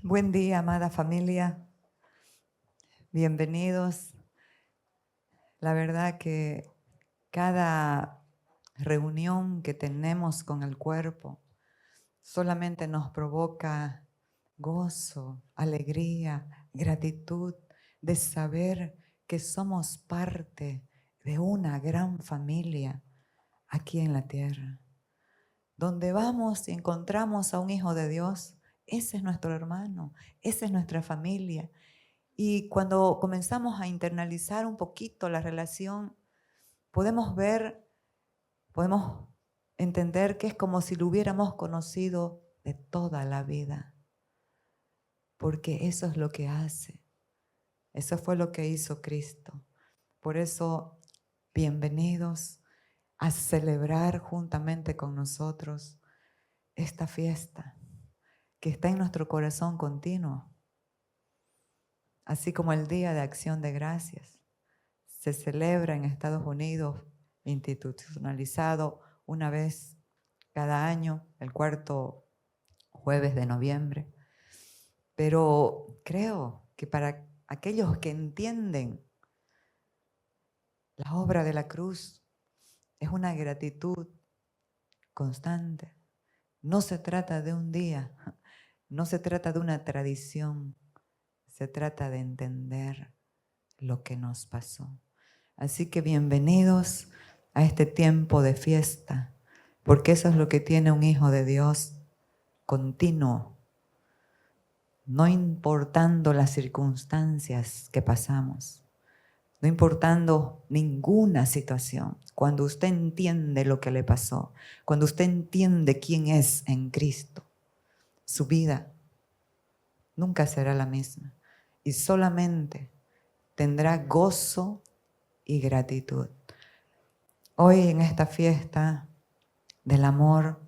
Buen día, amada familia. Bienvenidos. La verdad que cada reunión que tenemos con el cuerpo solamente nos provoca gozo, alegría, gratitud de saber que somos parte de una gran familia aquí en la tierra. Donde vamos y encontramos a un hijo de Dios, ese es nuestro hermano, esa es nuestra familia. Y cuando comenzamos a internalizar un poquito la relación, podemos entender que es como si lo hubiéramos conocido de toda la vida, porque eso es lo que hace. Eso fue lo que hizo Cristo. Por eso, bienvenidos a celebrar juntamente con nosotros esta fiesta que está en nuestro corazón continuo, así como el Día de Acción de Gracias. Se celebra en Estados Unidos, institucionalizado una vez cada año, el cuarto jueves de noviembre. Pero creo que para aquellos que entienden la obra de la cruz, es una gratitud constante. No se trata de un día, no se trata de una tradición, se trata de entender lo que nos pasó. Así que bienvenidos a este tiempo de fiesta, porque eso es lo que tiene un hijo de Dios continuo, no importando las circunstancias que pasamos, no importando ninguna situación. Cuando usted entiende lo que le pasó, cuando usted entiende quién es en Cristo, su vida nunca será la misma y solamente tendrá gozo y gratitud. Hoy en esta fiesta del amor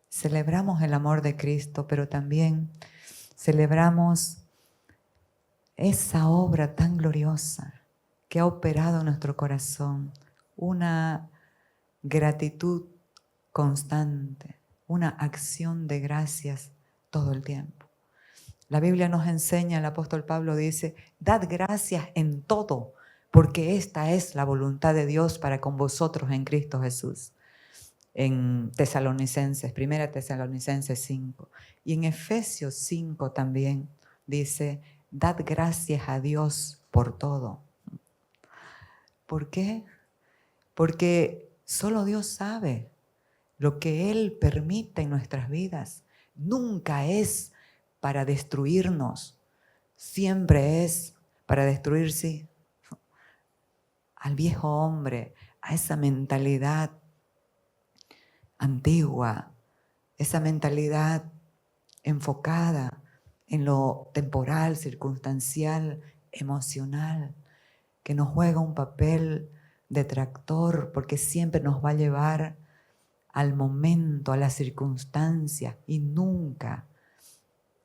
celebramos el amor de Cristo, pero también celebramos esa obra tan gloriosa que ha operado en nuestro corazón, una gratitud constante, una acción de gracias todo el tiempo. La Biblia nos enseña, el apóstol Pablo dice, dad gracias en todo, porque esta es la voluntad de Dios para con vosotros en Cristo Jesús. En Tesalonicenses, 1 Tesalonicenses 5. Y en Efesios 5 también dice, dad gracias a Dios por todo. ¿Por qué? Porque solo Dios sabe lo que Él permite en nuestras vidas. Nunca es para destruirnos, siempre es para destruir, sí, al viejo hombre, a esa mentalidad antigua, esa mentalidad enfocada en lo temporal, circunstancial, emocional, que nos juega un papel detractor porque siempre nos va a llevar al momento, a la circunstancia y nunca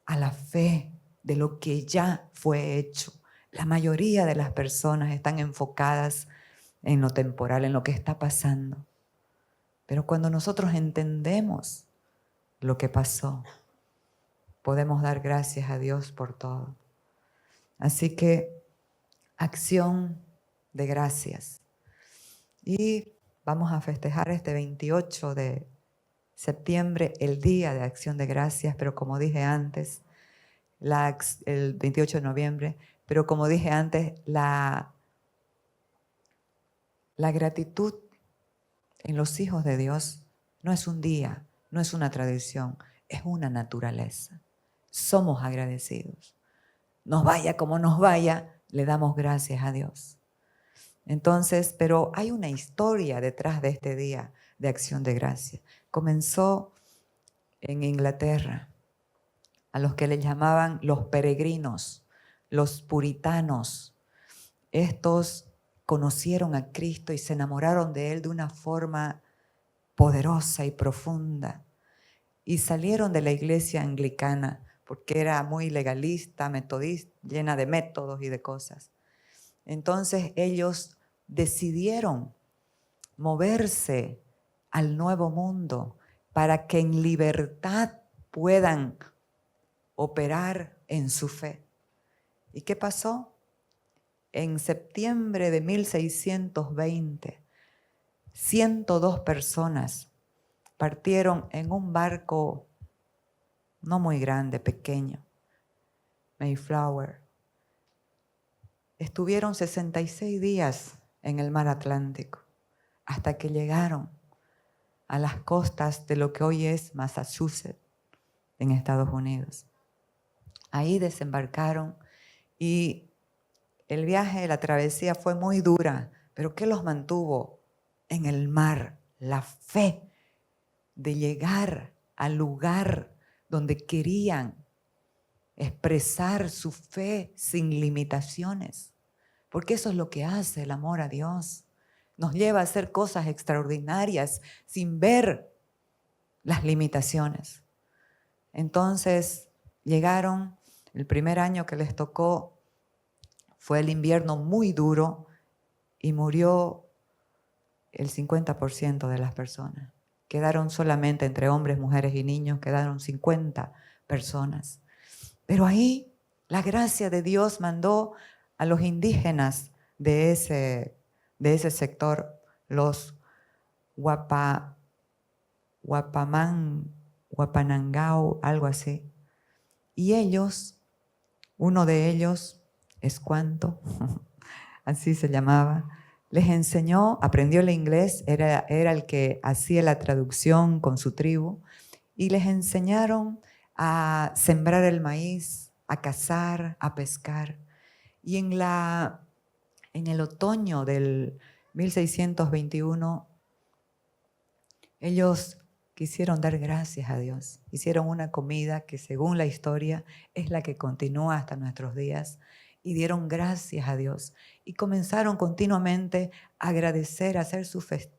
a la fe de lo que ya fue hecho. La mayoría de las personas están enfocadas en lo temporal, en lo que está pasando. Pero cuando nosotros entendemos lo que pasó, podemos dar gracias a Dios por todo. Así que acción de gracias. Y vamos a festejar este 28 de septiembre, el Día de Acción de Gracias, pero como dije antes, el 28 de noviembre, pero como dije antes, la gratitud en los hijos de Dios no es un día, no es una tradición, es una naturaleza. Somos agradecidos. Nos vaya como nos vaya, le damos gracias a Dios. Entonces, pero hay una historia detrás de este Día de Acción de Gracias. Comenzó en Inglaterra, a los que le llamaban los peregrinos, los puritanos. Estos conocieron a Cristo y se enamoraron de Él de una forma poderosa y profunda. Y salieron de la iglesia anglicana porque era muy legalista, metodista, llena de métodos y de cosas. Entonces ellos decidieron moverse al nuevo mundo para que en libertad puedan operar en su fe. ¿Y qué pasó? En septiembre de 1620, 102 personas partieron en un barco no muy grande, pequeño, Mayflower. Estuvieron 66 días en el mar Atlántico hasta que llegaron a las costas de lo que hoy es Massachusetts, en Estados Unidos. Ahí desembarcaron y el viaje, la travesía fue muy dura, pero ¿qué los mantuvo en el mar? La fe de llegar al lugar donde querían expresar su fe sin limitaciones, porque eso es lo que hace el amor a Dios. Nos lleva a hacer cosas extraordinarias sin ver las limitaciones. Entonces llegaron, el primer año que les tocó fue el invierno muy duro y murió el 50% de las personas. Quedaron solamente entre hombres, mujeres y niños, quedaron 50 personas. Pero ahí la gracia de Dios mandó a los indígenas de ese sector, los Wapanangao, algo así. Y ellos, uno de ellos, Escuanto, así se llamaba, les enseñó, aprendió el inglés, era el que hacía la traducción con su tribu, y les enseñaron a sembrar el maíz, a cazar, a pescar. Y en el otoño del 1621, ellos quisieron dar gracias a Dios. Hicieron una comida que, según la historia, es la que continúa hasta nuestros días. Y dieron gracias a Dios. Y comenzaron continuamente a agradecer, a hacer sus fiestas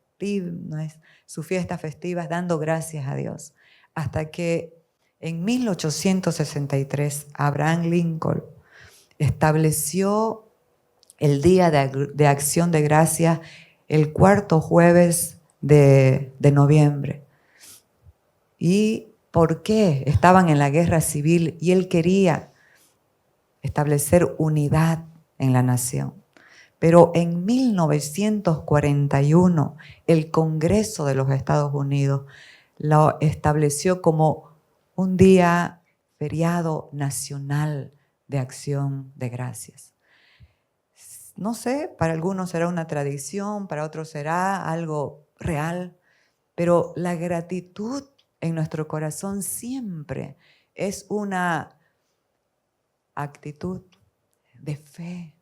festivas, dando gracias a Dios. Hasta que en 1863, Abraham Lincoln estableció el Día de Acción de Gracias el cuarto jueves de noviembre. ¿Y por qué? Estaban en la guerra civil y él quería establecer unidad en la nación. Pero en 1941 el Congreso de los Estados Unidos lo estableció como un día feriado nacional de acción de gracias. No sé, para algunos será una tradición, para otros será algo real, pero la gratitud en nuestro corazón siempre es una actitud de fe,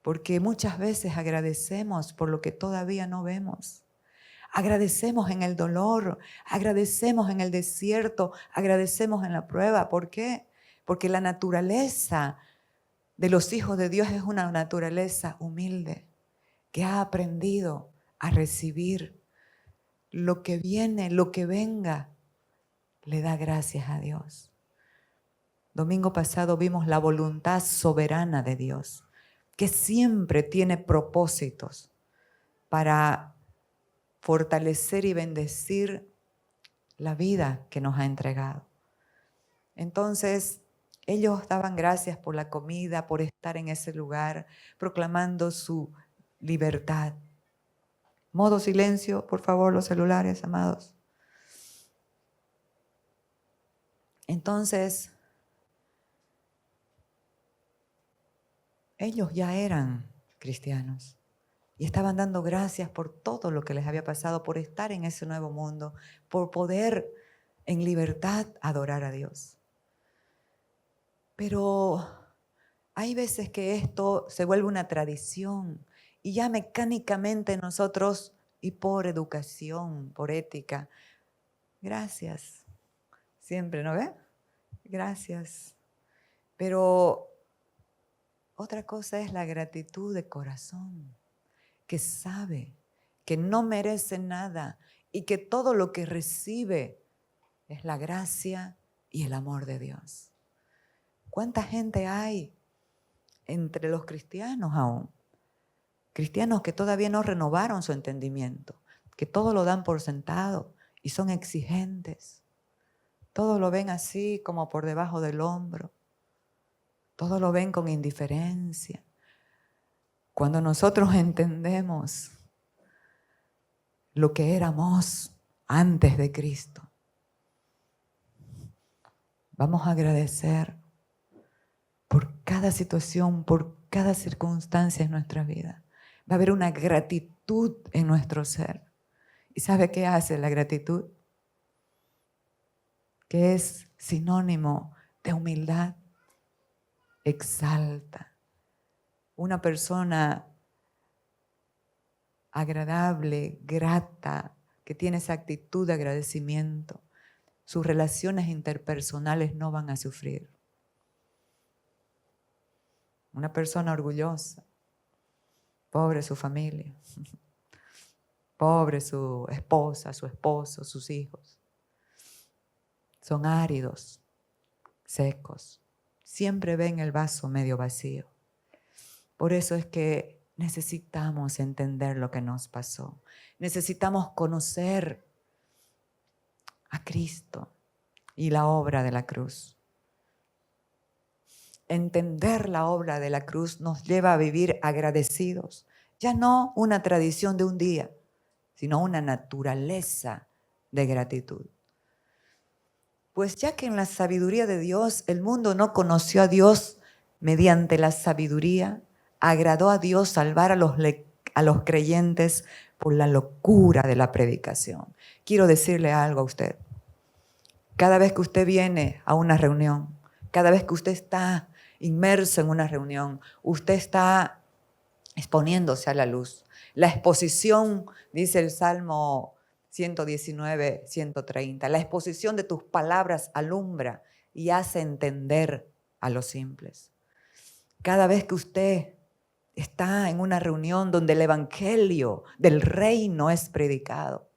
porque muchas veces agradecemos por lo que todavía no vemos. Agradecemos en el dolor, agradecemos en el desierto, agradecemos en la prueba. ¿Por qué? Porque la naturaleza de los hijos de Dios es una naturaleza humilde, que ha aprendido a recibir lo que viene, lo que venga, le da gracias a Dios. Domingo pasado vimos la voluntad soberana de Dios, que siempre tiene propósitos para fortalecer y bendecir la vida que nos ha entregado. Entonces, ellos daban gracias por la comida, por estar en ese lugar, proclamando su libertad. Modo silencio, por favor, los celulares, amados. Entonces, ellos ya eran cristianos y estaban dando gracias por todo lo que les había pasado, por estar en ese nuevo mundo, por poder en libertad adorar a Dios. Pero hay veces que esto se vuelve una tradición y ya mecánicamente nosotros, y por educación, por ética, gracias, siempre, ¿no ve? Gracias. Pero otra cosa es la gratitud de corazón, que sabe que no merece nada y que todo lo que recibe es la gracia y el amor de Dios. ¿Cuánta gente hay entre los cristianos aún? Cristianos que todavía no renovaron su entendimiento, que todo lo dan por sentado y son exigentes. Todo lo ven así como por debajo del hombro. Todo lo ven con indiferencia. Cuando nosotros entendemos lo que éramos antes de Cristo, vamos a agradecer por cada situación, por cada circunstancia en nuestra vida. Va a haber una gratitud en nuestro ser. ¿Y sabe qué hace la gratitud? Que es sinónimo de humildad. Exalta. Una persona agradable, grata, que tiene esa actitud de agradecimiento, sus relaciones interpersonales no van a sufrir. Una persona orgullosa, pobre su familia, pobre su esposa, su esposo, sus hijos. Son áridos, secos, siempre ven el vaso medio vacío. Por eso es que necesitamos entender lo que nos pasó. Necesitamos conocer a Cristo y la obra de la cruz. Entender la obra de la cruz nos lleva a vivir agradecidos. Ya no una tradición de un día, sino una naturaleza de gratitud. Pues ya que en la sabiduría de Dios el mundo no conoció a Dios mediante la sabiduría, agradó a Dios salvar a los creyentes por la locura de la predicación. Quiero decirle algo a usted. Cada vez que usted viene a una reunión, cada vez que usted está inmerso en una reunión, usted está exponiéndose a la luz. La exposición, dice el Salmo 119, 130, la exposición de tus palabras alumbra y hace entender a los simples. Cada vez que usted está en una reunión donde el evangelio del reino es predicado,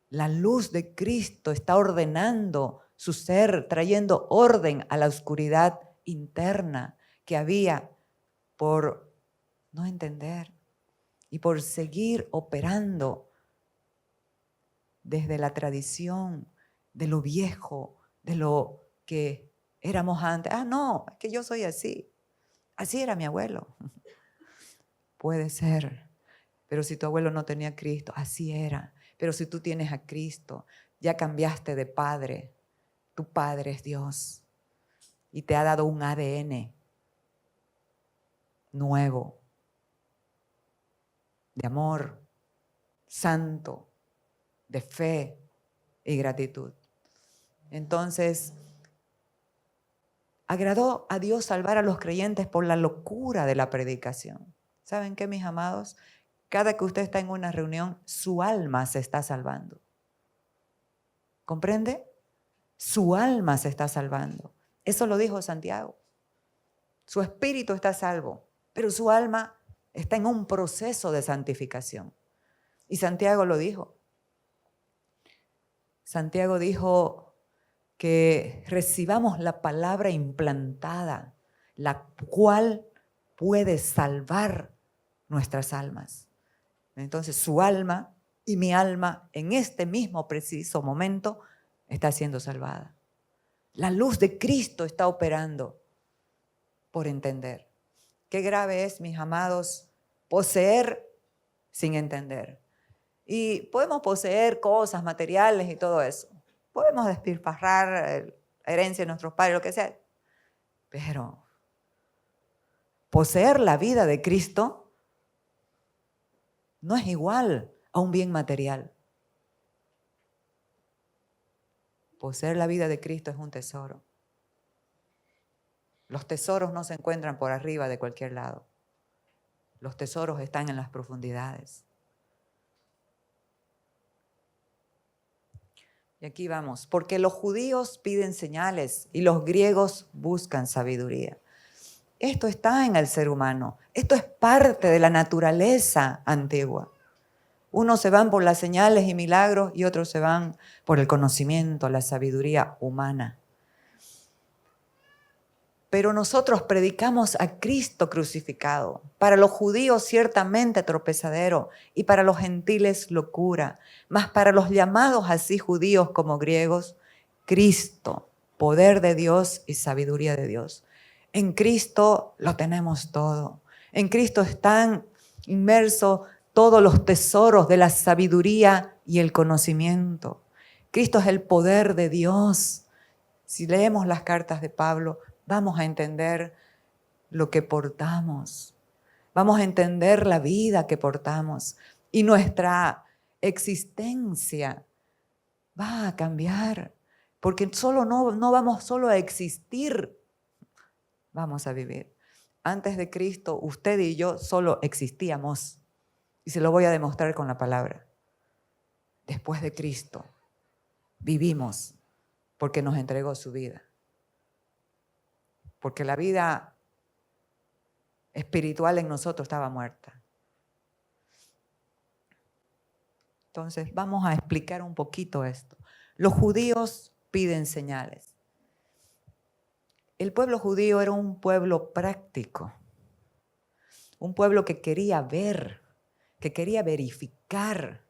la luz de Cristo está ordenando su ser, trayendo orden a la oscuridad interna que había por no entender y por seguir operando desde la tradición de lo viejo, de lo que éramos antes. Ah, no, es que yo soy así. Así era mi abuelo. Puede ser, pero si tu abuelo no tenía a Cristo, así era. Pero si tú tienes a Cristo, ya cambiaste de padre. Tu padre es Dios y te ha dado un ADN nuevo, de amor, santo, de fe y gratitud. Entonces, agradó a Dios salvar a los creyentes por la locura de la predicación. ¿Saben qué, mis amados? Cada que usted está en una reunión, su alma se está salvando. ¿Comprende? Su alma se está salvando. Eso lo dijo Santiago. Su espíritu está salvo, pero su alma está en un proceso de santificación. Y Santiago lo dijo. Santiago dijo que recibamos la palabra implantada, la cual puede salvar nuestras almas. Entonces su alma y mi alma en este mismo preciso momento está siendo salvada. La luz de Cristo está operando por entender. Qué grave es, mis amados, poseer sin entender. Y podemos poseer cosas materiales y todo eso. Podemos despilfarrar la herencia de nuestros padres, lo que sea. Pero poseer la vida de Cristo no es igual a un bien material. Poseer la vida de Cristo es un tesoro. Los tesoros no se encuentran por arriba de cualquier lado. Los tesoros están en las profundidades. Y aquí vamos. Porque los judíos piden señales y los griegos buscan sabiduría. Esto está en el ser humano. Esto es parte de la naturaleza antigua. Unos se van por las señales y milagros y otros se van por el conocimiento, la sabiduría humana. Pero nosotros predicamos a Cristo crucificado. Para los judíos ciertamente tropezadero y para los gentiles locura. Mas para los llamados así judíos como griegos, Cristo, poder de Dios y sabiduría de Dios. En Cristo lo tenemos todo. En Cristo están inmersos todos los tesoros de la sabiduría y el conocimiento. Cristo es el poder de Dios. Si leemos las cartas de Pablo, vamos a entender lo que portamos. Vamos a entender la vida que portamos. Y nuestra existencia va a cambiar. Porque no vamos solo a existir, vamos a vivir. Antes de Cristo, usted y yo solo existíamos. Y se lo voy a demostrar con la palabra. Después de Cristo, vivimos porque nos entregó su vida. Porque la vida espiritual en nosotros estaba muerta. Entonces, vamos a explicar un poquito esto. Los judíos piden señales. El pueblo judío era un pueblo práctico, un pueblo que quería ver, que quería verificar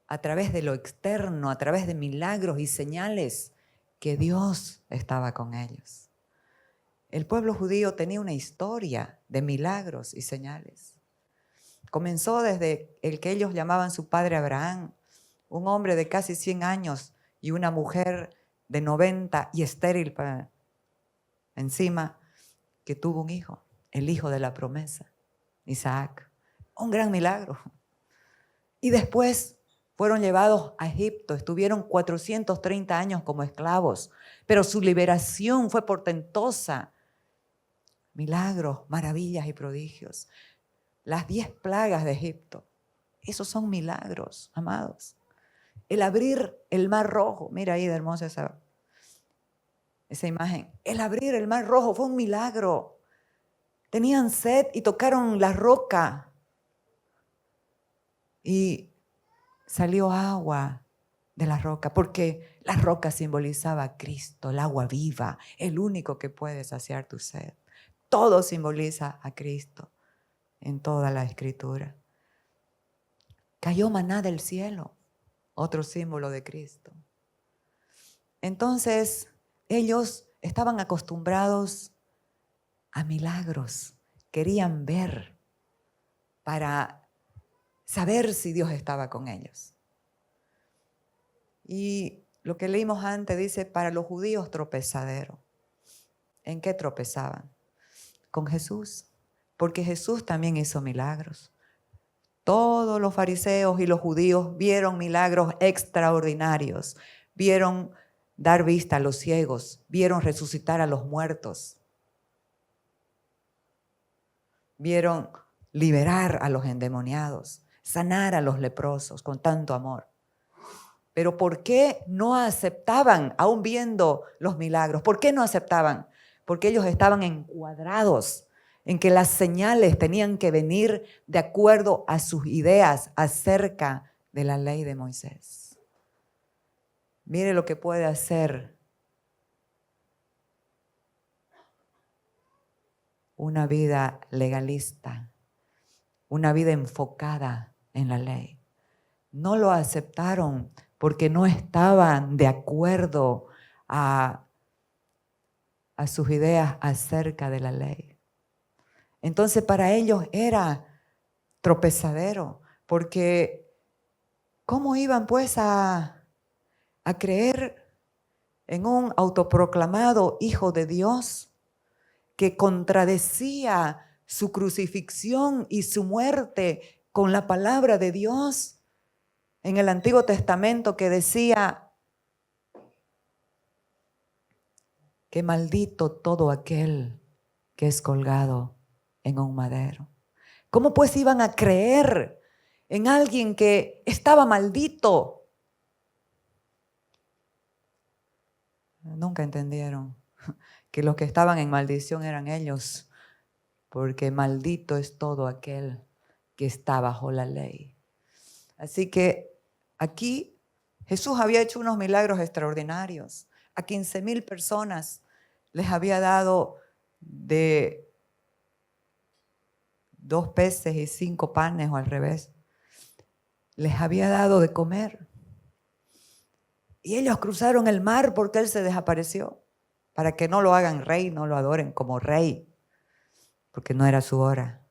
a través de lo externo, a través de milagros y señales, que Dios estaba con ellos. El pueblo judío tenía una historia de milagros y señales. Comenzó desde el que ellos llamaban su padre Abraham, un hombre de casi 100 años y una mujer de 90 y estéril encima, que tuvo un hijo, el hijo de la promesa, Isaac. Un gran milagro. Y después fueron llevados a Egipto, estuvieron 430 años como esclavos, pero su liberación fue portentosa. Milagros, maravillas y prodigios. Las 10 plagas de Egipto, esos son milagros, amados. El abrir el mar rojo, mira ahí de hermosa esa imagen. El abrir el mar rojo fue un milagro. Tenían sed y tocaron la roca y salió agua de la roca, porque la roca simbolizaba a Cristo, el agua viva, el único que puede saciar tu sed. Todo simboliza a Cristo en toda la Escritura. Cayó maná del cielo, otro símbolo de Cristo. Entonces, ellos estaban acostumbrados a milagros, querían ver para saber si Dios estaba con ellos. Y lo que leímos antes dice, para los judíos tropezadero. ¿En qué tropezaban? Con Jesús, porque Jesús también hizo milagros. Todos los fariseos y los judíos vieron milagros extraordinarios, vieron dar vista a los ciegos, vieron resucitar a los muertos, vieron liberar a los endemoniados, sanar a los leprosos con tanto amor. Pero ¿por qué no aceptaban, aún viendo los milagros? ¿Por qué no aceptaban? Porque ellos estaban encuadrados en que las señales tenían que venir de acuerdo a sus ideas acerca de la ley de Moisés. Mire lo que puede hacer una vida legalista, una vida enfocada en la ley. No lo aceptaron porque no estaban de acuerdo a sus ideas acerca de la ley. Entonces para ellos era tropezadero, porque ¿cómo iban pues a creer en un autoproclamado Hijo de Dios que contradecía su crucifixión y su muerte con la palabra de Dios en el Antiguo Testamento, que decía que maldito todo aquel que es colgado en un madero? ¿Cómo pues iban a creer en alguien que estaba maldito? Nunca entendieron que los que estaban en maldición eran ellos, porque maldito es todo aquel que está bajo la ley. Así que aquí Jesús había hecho unos milagros extraordinarios. A 15,000 personas les había dado de 2 peces y 5 panes, o al revés. Les había dado de comer. Y ellos cruzaron el mar porque Él se desapareció, para que no lo hagan rey, no lo adoren como rey, porque no era su hora.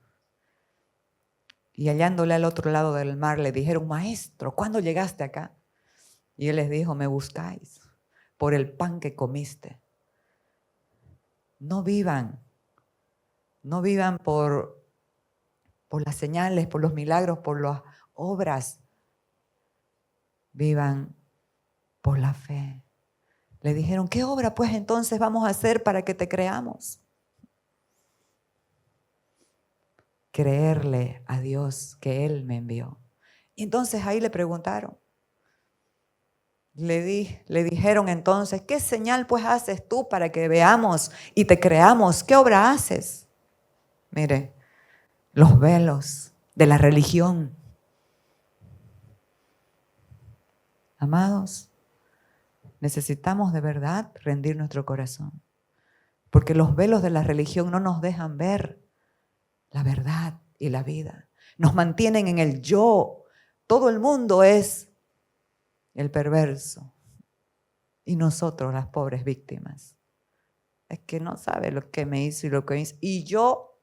Y hallándole al otro lado del mar le dijeron, Maestro, ¿cuándo llegaste acá? Y Él les dijo, me buscáis por el pan que comiste. No vivan por las señales, por los milagros, por las obras. Vivan por la fe. Le dijeron, ¿qué obra pues entonces vamos a hacer para que te creamos? Creerle a Dios que Él me envió. Y entonces ahí le preguntaron. Le dijeron entonces, ¿qué señal pues haces tú para que veamos y te creamos? ¿Qué obra haces? Mire, los velos de la religión. Amados, necesitamos de verdad rendir nuestro corazón, porque los velos de la religión no nos dejan ver la verdad y la vida. Nos mantienen en el yo. Todo el mundo es el perverso y nosotros las pobres víctimas. Es que no sabe lo que me hizo y lo que me hizo. Y yo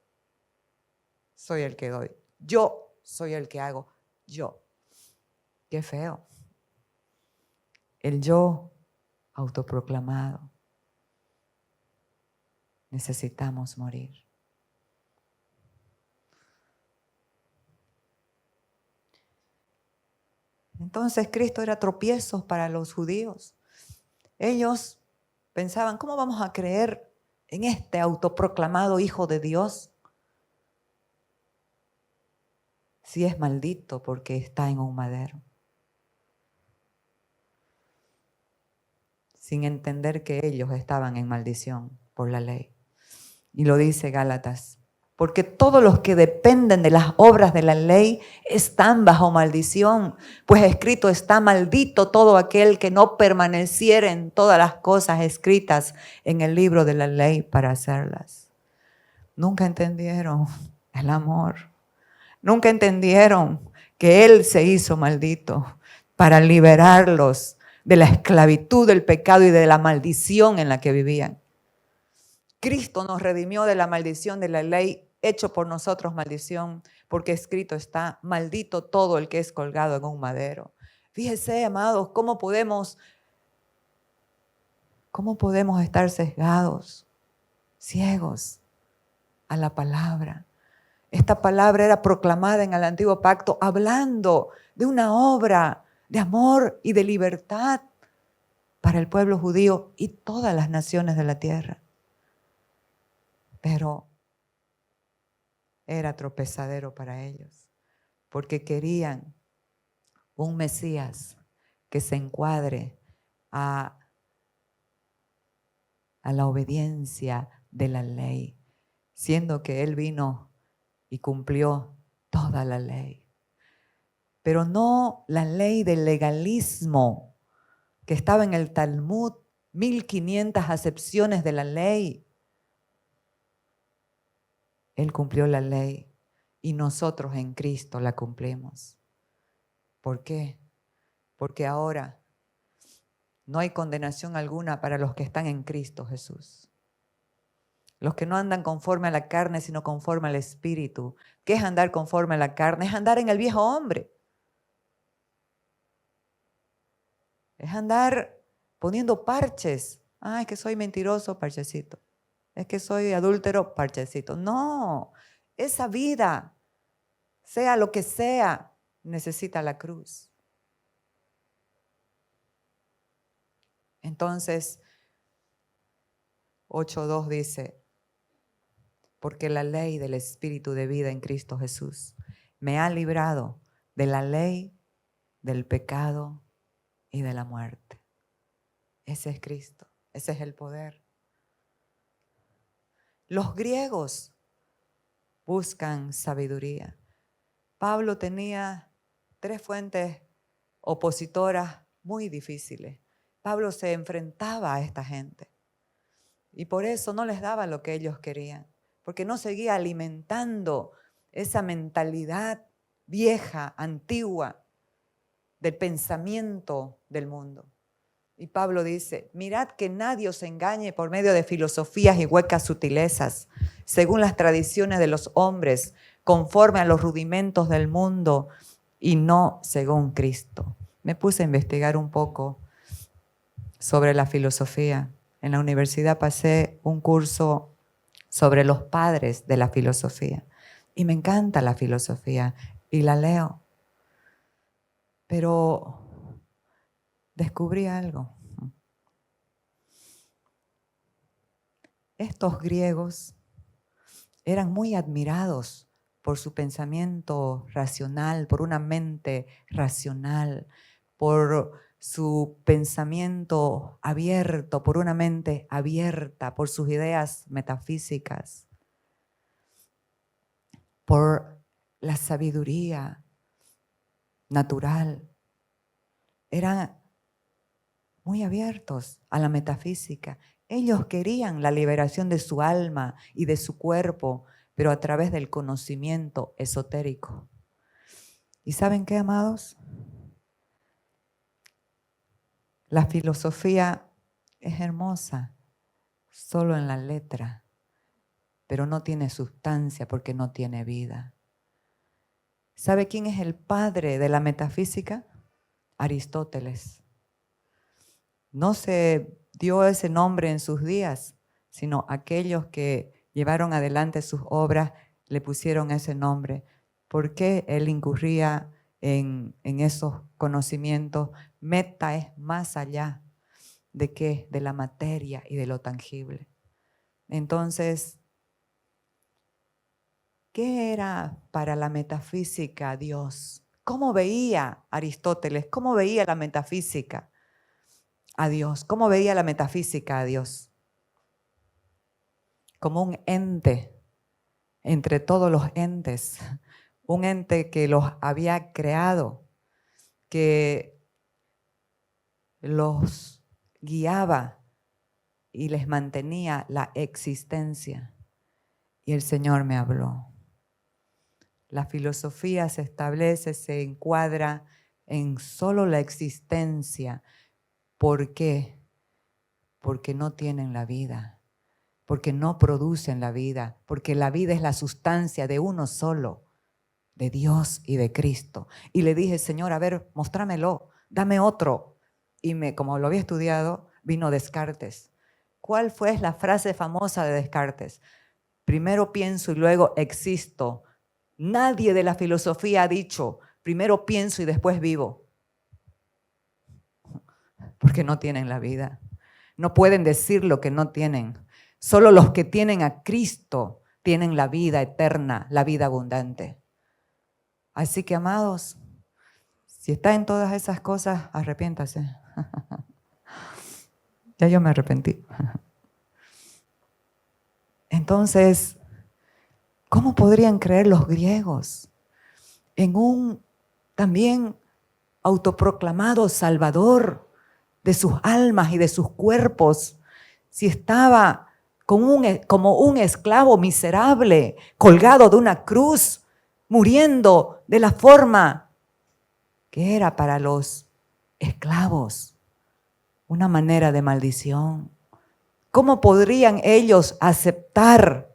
soy el que doy. Yo soy el que hago. Yo. Qué feo. El yo autoproclamado. Necesitamos morir. Entonces Cristo era tropiezos para los judíos. Ellos pensaban, ¿cómo vamos a creer en este autoproclamado Hijo de Dios si es maldito porque está en un madero? Sin entender que ellos estaban en maldición por la ley. Y lo dice Gálatas, porque todos los que dependen de las obras de la ley están bajo maldición, pues escrito está, maldito todo aquel que no permaneciera en todas las cosas escritas en el libro de la ley para hacerlas. Nunca entendieron el amor. Nunca entendieron que Él se hizo maldito para liberarlos de la esclavitud del pecado y de la maldición en la que vivían. Cristo nos redimió de la maldición de la ley, hecho por nosotros maldición, porque escrito está, maldito todo el que es colgado en un madero. Fíjese, amados, cómo podemos estar sesgados, ciegos a la palabra. Esta palabra era proclamada en el antiguo pacto, hablando de una obra de amor y de libertad para el pueblo judío y todas las naciones de la tierra. Pero era tropezadero para ellos, porque querían un Mesías que se encuadre a la obediencia de la ley, siendo que Él vino y cumplió toda la ley. Pero no la ley del legalismo que estaba en el Talmud, 1500 acepciones de la ley. Él cumplió la ley y nosotros en Cristo la cumplimos. ¿Por qué? Porque ahora no hay condenación alguna para los que están en Cristo Jesús. Los que no andan conforme a la carne, sino conforme al Espíritu. ¿Qué es andar conforme a la carne? Es andar en el viejo hombre. Es andar poniendo parches. Es que soy mentiroso, parchecito. Es que soy adúltero, parchecito. No, esa vida, sea lo que sea, necesita la cruz. Entonces, 8:2 dice, porque la ley del Espíritu de vida en Cristo Jesús me ha librado de la ley, del pecado y de la muerte. Ese es Cristo, ese es el poder. Los griegos buscan sabiduría. Pablo tenía 3 fuentes opositoras muy difíciles. Pablo se enfrentaba a esta gente y por eso no les daba lo que ellos querían, porque no seguía alimentando esa mentalidad vieja, antigua, del pensamiento del mundo. Y Pablo dice, mirad que nadie os engañe por medio de filosofías y huecas sutilezas, según las tradiciones de los hombres, conforme a los rudimentos del mundo y no según Cristo. Me puse a investigar un poco sobre la filosofía. En la universidad pasé un curso sobre los padres de la filosofía. Y me encanta la filosofía y la leo. Pero descubrí algo. Estos griegos eran muy admirados por su pensamiento racional, por una mente racional, por su pensamiento abierto, por una mente abierta, por sus ideas metafísicas, por la sabiduría natural. Eran muy abiertos a la metafísica. Ellos querían la liberación de su alma y de su cuerpo, pero a través del conocimiento esotérico. ¿Y saben qué, amados? La filosofía es hermosa solo en la letra, pero no tiene sustancia porque no tiene vida. ¿Sabe quién es el padre de la metafísica? Aristóteles. No se dio ese nombre en sus días, sino aquellos que llevaron adelante sus obras le pusieron ese nombre. ¿Por qué él incurría en esos conocimientos? Meta es más allá de qué, de la materia y de lo tangible. Entonces, ¿qué era para la metafísica Dios? ¿Cómo veía Aristóteles? ¿Cómo veía la metafísica a Dios? ¿Cómo veía la metafísica a Dios? Como un ente entre todos los entes, un ente que los había creado, que los guiaba y les mantenía la existencia. Y el Señor me habló. La filosofía se establece, se encuadra en solo la existencia. ¿Por qué? Porque no tienen la vida, porque no producen la vida, porque la vida es la sustancia de uno solo, de Dios y de Cristo. Y le dije, Señor, a ver, mostrámelo, dame otro. Y como lo había estudiado, vino Descartes. ¿Cuál fue la frase famosa de Descartes? Primero pienso y luego existo. Nadie de la filosofía ha dicho, primero pienso y después vivo. Porque no tienen la vida. No pueden decir lo que no tienen. Solo los que tienen a Cristo tienen la vida eterna, la vida abundante. Así que, amados, si está en todas esas cosas, arrepiéntase. Ya yo me arrepentí. Entonces, ¿cómo podrían creer los griegos en un también autoproclamado salvador de sus almas y de sus cuerpos, si estaba como un esclavo miserable, colgado de una cruz, muriendo de la forma que era para los esclavos, una manera de maldición? ¿Cómo podrían ellos aceptar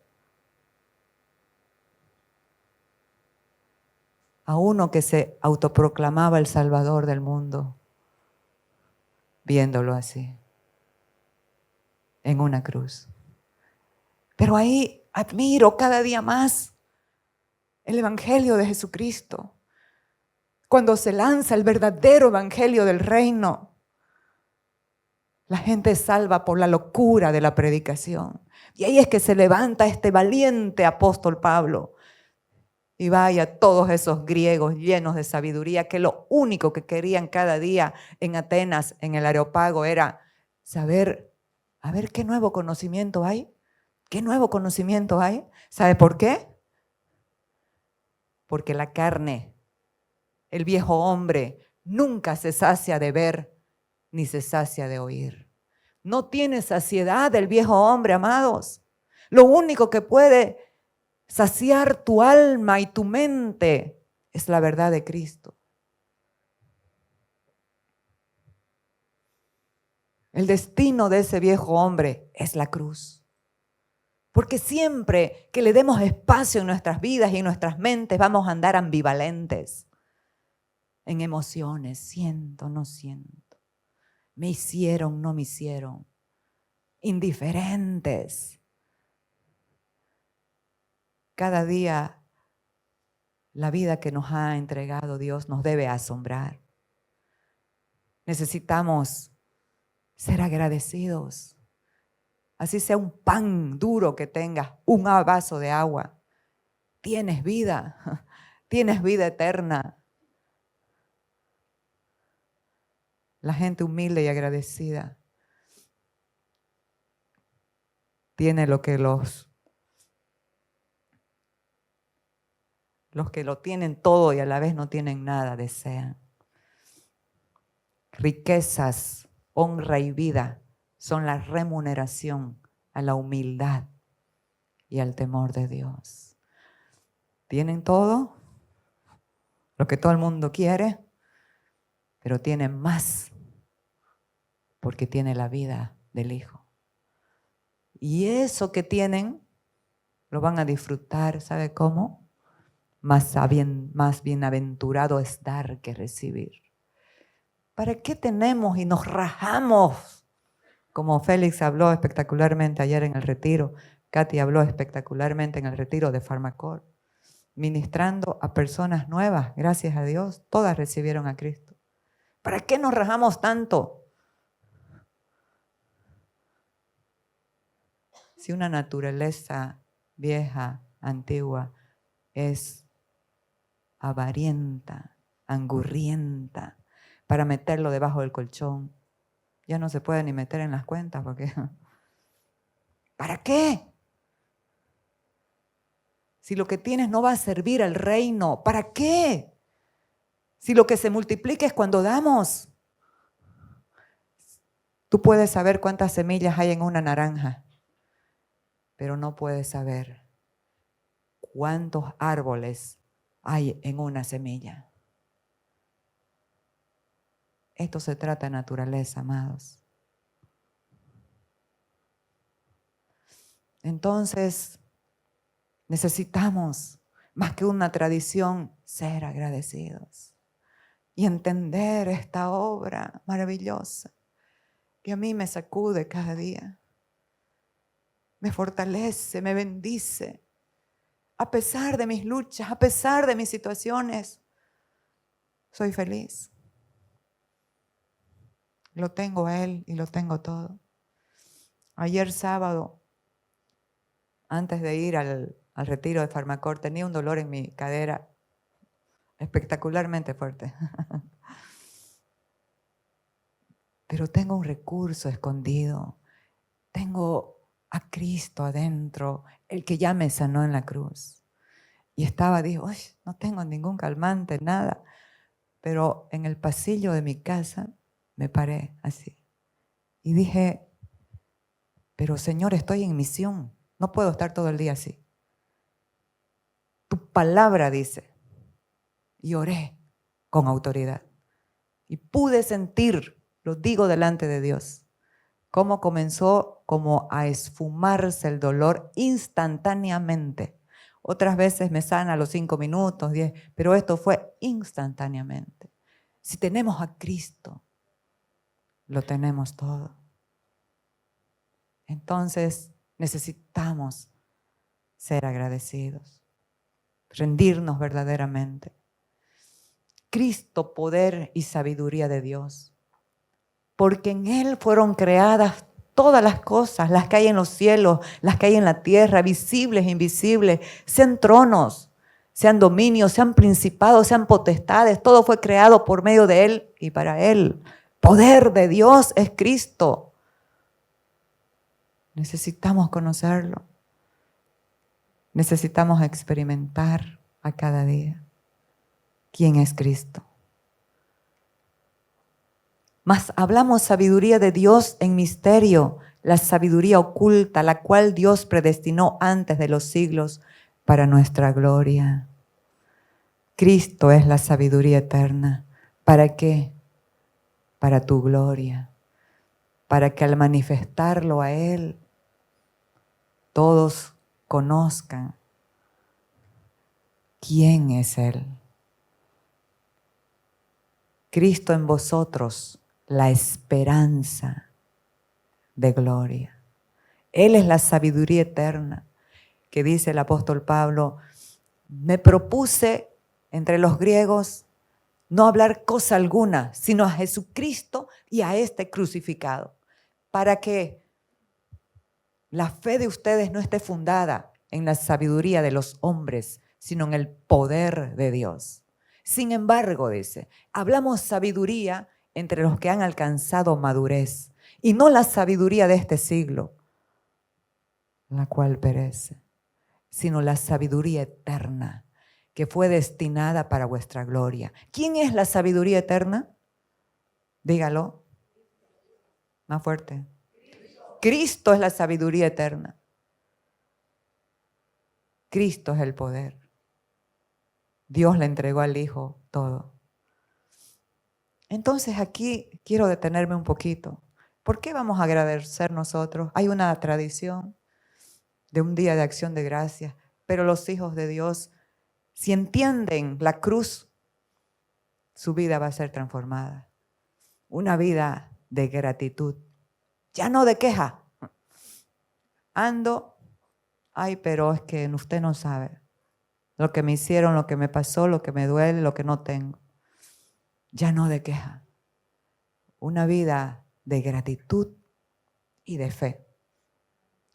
a uno que se autoproclamaba el Salvador del mundo, viéndolo así, en una cruz? Pero ahí admiro cada día más el Evangelio de Jesucristo. Cuando se lanza el verdadero Evangelio del reino, la gente es salva por la locura de la predicación. Y ahí es que se levanta este valiente apóstol Pablo y vaya a todos esos griegos llenos de sabiduría que lo único que querían cada día en Atenas, en el Areópago, era saber, a ver qué nuevo conocimiento hay. ¿Qué nuevo conocimiento hay? ¿Sabe por qué? Porque la carne, el viejo hombre, nunca se sacia de ver ni se sacia de oír. No tiene saciedad el viejo hombre, amados. Lo único que puede saciar tu alma y tu mente es la verdad de Cristo. El destino de ese viejo hombre es la cruz. Porque siempre que le demos espacio en nuestras vidas y en nuestras mentes, vamos a andar ambivalentes en emociones. Siento, no siento. Me hicieron, no me hicieron. Indiferentes. Cada día la vida que nos ha entregado Dios nos debe asombrar. Necesitamos ser agradecidos. Así sea un pan duro que tengas, un vaso de agua. Tienes vida eterna. La gente humilde y agradecida tiene lo que los que lo tienen todo y a la vez no tienen nada desean. Riquezas, honra y vida son la remuneración a la humildad y al temor de Dios. Tienen todo, lo que todo el mundo quiere, pero tienen más porque tiene la vida del Hijo. Y eso que tienen lo van a disfrutar, ¿sabe cómo? Más bienaventurado es dar que recibir. ¿Para qué tenemos y nos rajamos? Como Félix habló espectacularmente ayer en el retiro, Katy habló espectacularmente en el retiro de Farmacor, ministrando a personas nuevas, gracias a Dios, todas recibieron a Cristo. ¿Para qué nos rajamos tanto? Si una naturaleza vieja, antigua, es avarienta, angurrienta, para meterlo debajo del colchón, ya no se puede ni meter en las cuentas porque ¿para qué? Si lo que tienes no va a servir al reino, ¿para qué? Si lo que se multiplica es cuando damos. Tú puedes saber cuántas semillas hay en una naranja, pero no puedes saber cuántos árboles hay en una semilla. Esto se trata de naturaleza, amados. Entonces, necesitamos, más que una tradición, ser agradecidos y entender esta obra maravillosa que a mí me sacude cada día, me fortalece, me bendice, a pesar de mis luchas, a pesar de mis situaciones, soy feliz. Lo tengo a Él y lo tengo todo. Ayer sábado, antes de ir al retiro de Farmacor, tenía un dolor en mi cadera espectacularmente fuerte. Pero tengo un recurso escondido. Tengo a Cristo adentro, el que ya me sanó en la cruz. Y digo, no tengo ningún calmante, nada. Pero en el pasillo de mi casa me paré así. Y dije, pero Señor, estoy en misión. No puedo estar todo el día así. Tu palabra dice. Y oré con autoridad. Y pude sentir, lo digo delante de Dios, cómo comenzó como a esfumarse el dolor instantáneamente. Otras veces me sana a los 5 minutos, 10, pero esto fue instantáneamente. Si tenemos a Cristo, lo tenemos todo. Entonces necesitamos ser agradecidos, rendirnos verdaderamente. Cristo, poder y sabiduría de Dios, porque en Él fueron creadas todas las cosas, las que hay en los cielos, las que hay en la tierra, visibles e invisibles, sean tronos, sean dominios, sean principados, sean potestades, todo fue creado por medio de Él y para Él. Poder de Dios es Cristo. Necesitamos conocerlo. Necesitamos experimentar a cada día quién es Cristo. Mas hablamos sabiduría de Dios en misterio, la sabiduría oculta, la cual Dios predestinó antes de los siglos para nuestra gloria. Cristo es la sabiduría eterna. ¿Para qué? Para tu gloria. para que al manifestarlo a Él, todos conozcan quién es Él. Cristo en vosotros, la esperanza de gloria. Él es la sabiduría eterna, que dice el apóstol Pablo, me propuse entre los griegos no hablar cosa alguna, sino a Jesucristo y a este crucificado, para que la fe de ustedes no esté fundada en la sabiduría de los hombres, sino en el poder de Dios. Sin embargo, dice, hablamos sabiduría entre los que han alcanzado madurez, y no la sabiduría de este siglo, la cual perece, sino la sabiduría eterna, que fue destinada para vuestra gloria. ¿Quién es la sabiduría eterna? Dígalo. Más fuerte. Cristo es la sabiduría eterna. Cristo es el poder. Dios le entregó al Hijo todo. Entonces aquí quiero detenerme un poquito. ¿Por qué vamos a agradecer nosotros? Hay una tradición de un día de acción de gracias, pero los hijos de Dios, si entienden la cruz, su vida va a ser transformada. Una vida de gratitud, ya no de queja. Ando, ay, pero es que usted no sabe lo que me hicieron, lo que me pasó, lo que me duele, lo que no tengo. Ya no de queja. Una vida de gratitud y de fe.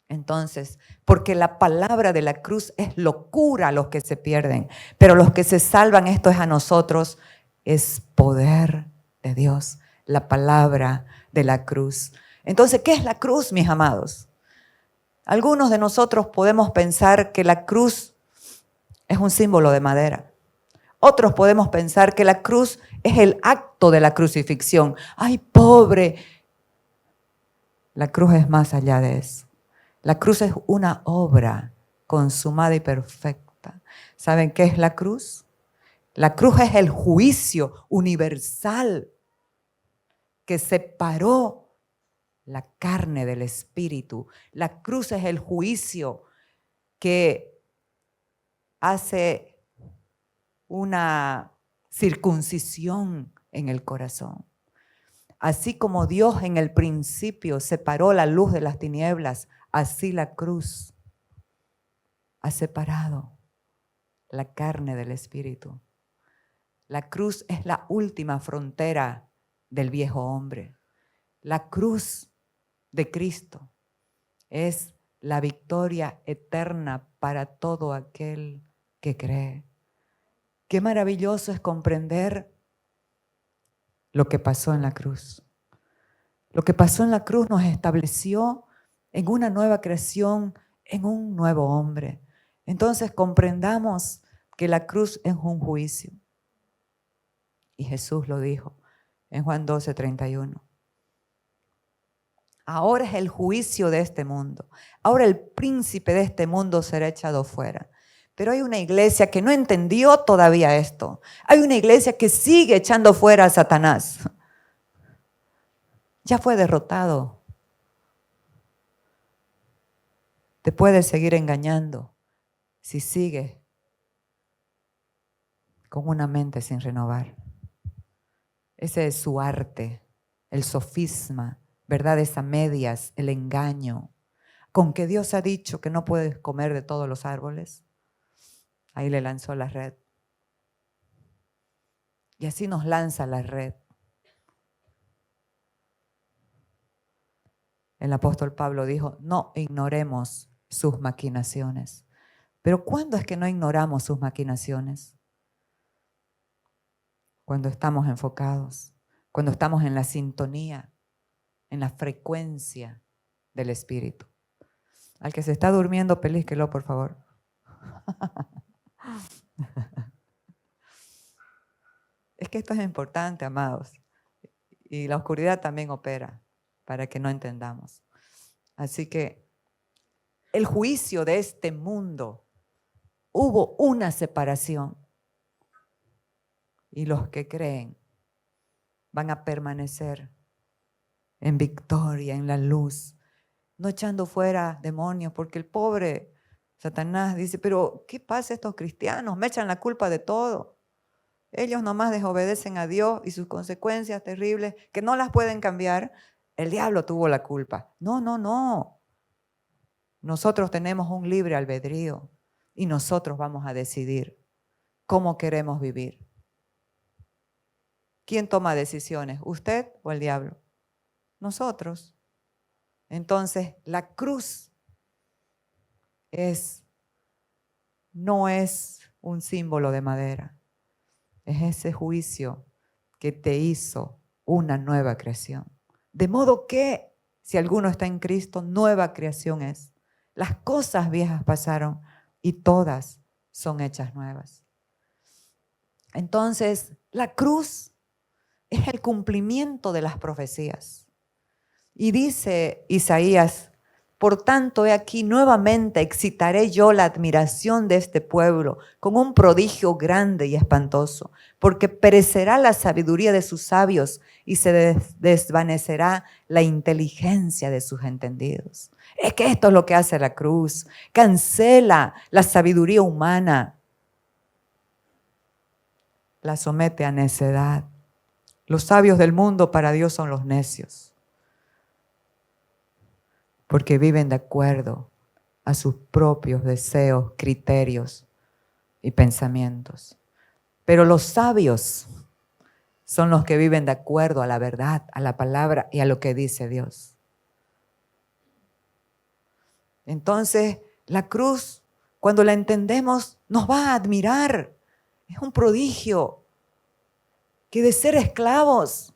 Entonces, porque la palabra de la cruz es locura a los que se pierden, pero los que se salvan, esto es a nosotros, es poder de Dios, la palabra de la cruz. Entonces, ¿qué es la cruz, mis amados? Algunos de nosotros podemos pensar que la cruz es un símbolo de madera. Otros podemos pensar que la cruz es el acto de la crucifixión. ¡Ay, pobre! La cruz es más allá de eso. La cruz es una obra consumada y perfecta. ¿Saben qué es la cruz? La cruz es el juicio universal que separó la carne del espíritu. La cruz es el juicio que hace una circuncisión en el corazón. Así como Dios en el principio separó la luz de las tinieblas, así la cruz ha separado la carne del espíritu. La cruz es la última frontera del viejo hombre. La cruz de Cristo es la victoria eterna para todo aquel que cree. Qué maravilloso es comprender lo que pasó en la cruz. Lo que pasó en la cruz nos estableció en una nueva creación, en un nuevo hombre. Entonces comprendamos que la cruz es un juicio. Y Jesús lo dijo en Juan 12:31. Ahora es el juicio de este mundo. Ahora el príncipe de este mundo será echado fuera. Pero hay una iglesia que no entendió todavía esto. Hay una iglesia que sigue echando fuera a Satanás. Ya fue derrotado. Te puedes seguir engañando si sigues con una mente sin renovar. Ese es su arte, el sofisma, verdades a medias, el engaño. Con que Dios ha dicho que no puedes comer de todos los árboles, ahí le lanzó la red. Y así nos lanza la red. El apóstol Pablo dijo, no ignoremos sus maquinaciones. Pero ¿cuándo es que no ignoramos sus maquinaciones? Cuando estamos enfocados, cuando estamos en la sintonía, en la frecuencia del Espíritu. Al que se está durmiendo, pelízquelo, por favor. Es que esto es importante, amados. Y la oscuridad también opera para que no entendamos. Así que el juicio de este mundo, hubo una separación. Y los que creen van a permanecer en victoria, en la luz, no echando fuera demonios, porque el pobre Satanás dice, pero ¿qué pasa a estos cristianos? Me echan la culpa de todo. Ellos nomás desobedecen a Dios y sus consecuencias terribles, que no las pueden cambiar, el diablo tuvo la culpa. No, no, no. Nosotros tenemos un libre albedrío y nosotros vamos a decidir cómo queremos vivir. ¿Quién toma decisiones? ¿Usted o el diablo? Nosotros. Entonces, la cruz no es un símbolo de madera. Es ese juicio que te hizo una nueva creación. De modo que, si alguno está en Cristo, nueva creación es. Las cosas viejas pasaron y todas son hechas nuevas. Entonces, la cruz es el cumplimiento de las profecías. Y dice Isaías, por tanto, he aquí nuevamente excitaré yo la admiración de este pueblo con un prodigio grande y espantoso, porque perecerá la sabiduría de sus sabios y se desvanecerá la inteligencia de sus entendidos. Es que esto es lo que hace la cruz, cancela la sabiduría humana, la somete a necedad. Los sabios del mundo para Dios son los necios, porque viven de acuerdo a sus propios deseos, criterios y pensamientos. Pero los sabios son los que viven de acuerdo a la verdad, a la palabra y a lo que dice Dios. Entonces, la cruz, cuando la entendemos, nos va a admirar. Es un prodigio que de ser esclavos,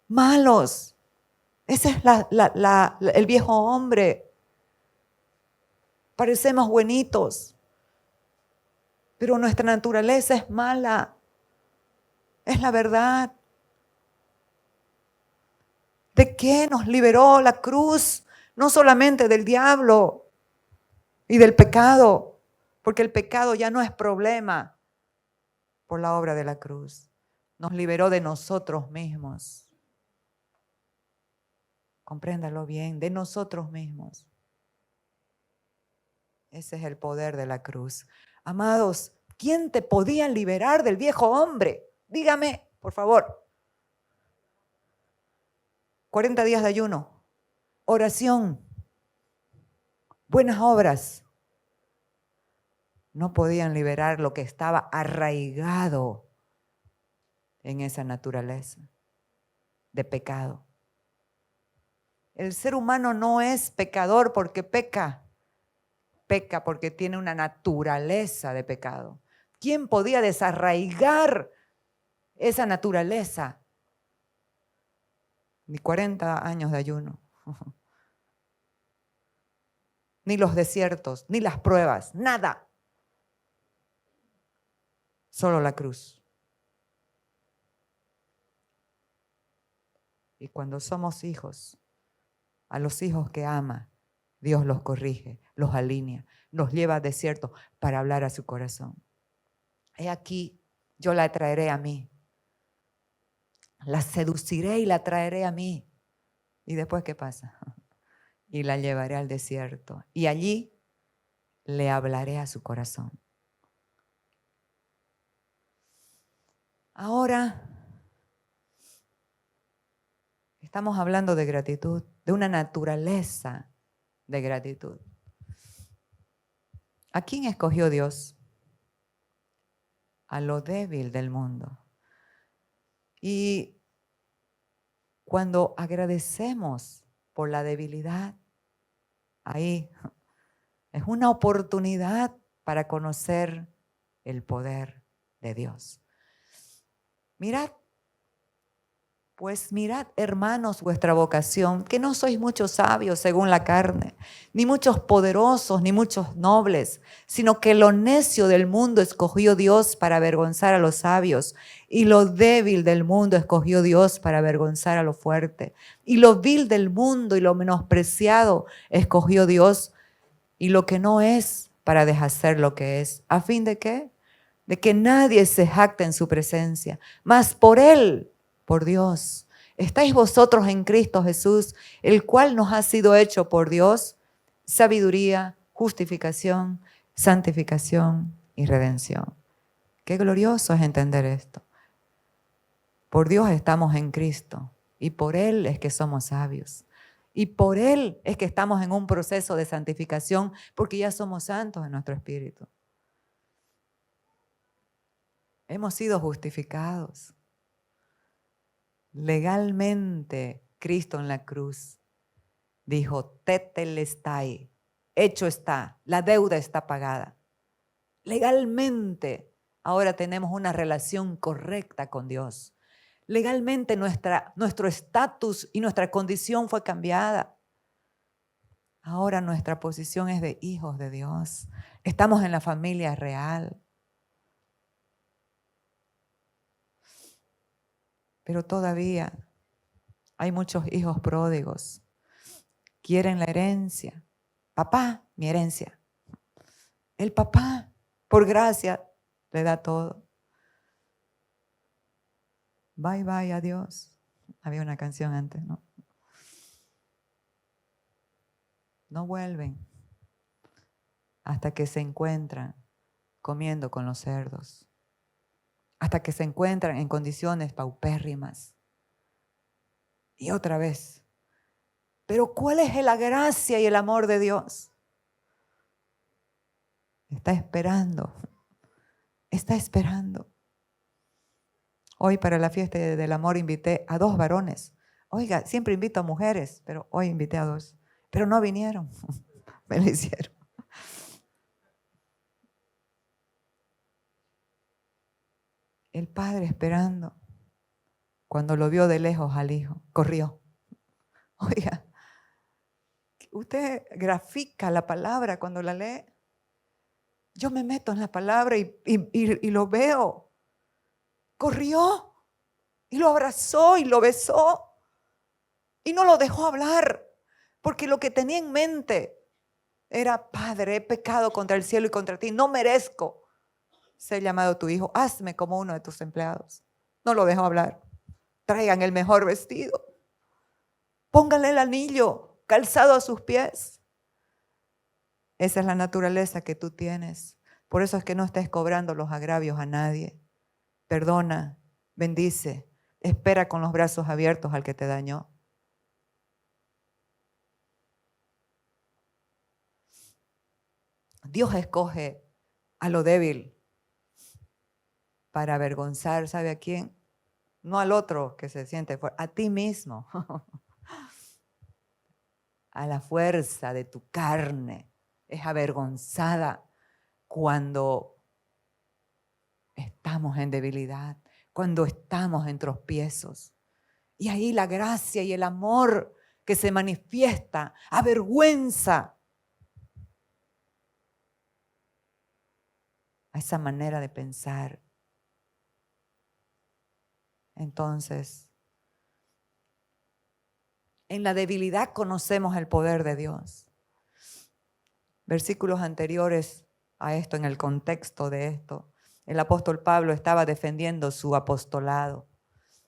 malos, ese es el viejo hombre. Parecemos buenitos, pero nuestra naturaleza es mala. Es la verdad. ¿De qué nos liberó la cruz? No solamente del diablo y del pecado, porque el pecado ya no es problema por la obra de la cruz. Nos liberó de nosotros mismos. Compréndalo bien, de nosotros mismos. Ese es el poder de la cruz. Amados, ¿quién te podía liberar del viejo hombre? Dígame, por favor. 40 días de ayuno, oración, buenas obras. No podían liberar lo que estaba arraigado en esa naturaleza de pecado. El ser humano no es pecador porque peca. Peca porque tiene una naturaleza de pecado. ¿Quién podía desarraigar esa naturaleza? Ni 40 años de ayuno, ni los desiertos, ni las pruebas, nada. Solo la cruz. Y cuando somos hijos, a los hijos que ama, Dios los corrige, los alinea, los lleva a desierto para hablar a su corazón. He aquí, yo la traeré a mí. La seduciré y la traeré a mí. ¿Y después qué pasa? Y la llevaré al desierto. Y allí le hablaré a su corazón. Ahora estamos hablando de gratitud, de una naturaleza de gratitud. ¿A quién escogió Dios? A lo débil del mundo. Y cuando agradecemos por la debilidad, ahí es una oportunidad para conocer el poder de Dios. Mirad, hermanos, vuestra vocación, que no sois muchos sabios según la carne, ni muchos poderosos, ni muchos nobles, sino que lo necio del mundo escogió Dios para avergonzar a los sabios, y lo débil del mundo escogió Dios para avergonzar a lo fuerte, y lo vil del mundo y lo menospreciado escogió Dios, y lo que no es para deshacer lo que es. ¿A fin de qué? De que nadie se jacte en su presencia, mas por Él, por Dios, Estáis vosotros en Cristo Jesús, el cual nos ha sido hecho por Dios sabiduría, justificación, santificación y redención. Qué glorioso es entender esto. Por Dios estamos en Cristo y por Él es que somos sabios. Y por Él es que estamos en un proceso de santificación porque ya somos santos en nuestro espíritu. Hemos sido justificados. Legalmente, Cristo en la cruz dijo, tetelestai, hecho está, la deuda está pagada. Legalmente, ahora tenemos una relación correcta con Dios. Legalmente nuestro estatus y nuestra condición fue cambiada. Ahora nuestra posición es de hijos de Dios. Estamos en la familia real. Pero todavía hay muchos hijos pródigos. Quieren la herencia. Papá, mi herencia. El papá, por gracia, le da todo. Bye, bye, adiós. Había una canción antes, ¿no? No vuelven hasta que se encuentran comiendo con los cerdos, hasta que se encuentran en condiciones paupérrimas. Y otra vez, pero ¿cuál es la gracia y el amor de Dios? Está esperando, está esperando. Hoy para la fiesta del amor invité a 2 varones. Oiga, siempre invito a mujeres, pero hoy invité a 2. Pero no vinieron, me lo hicieron. El padre esperando, cuando lo vio de lejos al hijo, corrió. Oiga, usted grafica la palabra cuando la lee. Yo me meto en la palabra y lo veo. Corrió y lo abrazó y lo besó y no lo dejó hablar, porque lo que tenía en mente era: Padre, he pecado contra el cielo y contra ti, no merezco ser llamado tu hijo, hazme como uno de tus empleados. No lo dejó hablar. Traigan el mejor vestido, pónganle el anillo calzado a sus pies. Esa es la naturaleza que tú tienes. Por eso es que no estés cobrando los agravios a nadie. Perdona, bendice, espera con los brazos abiertos al que te dañó. Dios escoge a lo débil para avergonzar, ¿sabe a quién? No al otro que se siente fuerte, a ti mismo. A la fuerza de tu carne. Es avergonzada cuando estamos en debilidad, cuando estamos en tropiezos. Y ahí la gracia y el amor que se manifiesta avergüenza a esa manera de pensar. Entonces, en la debilidad conocemos el poder de Dios. Versículos anteriores a esto, en el contexto de esto, el apóstol Pablo estaba defendiendo su apostolado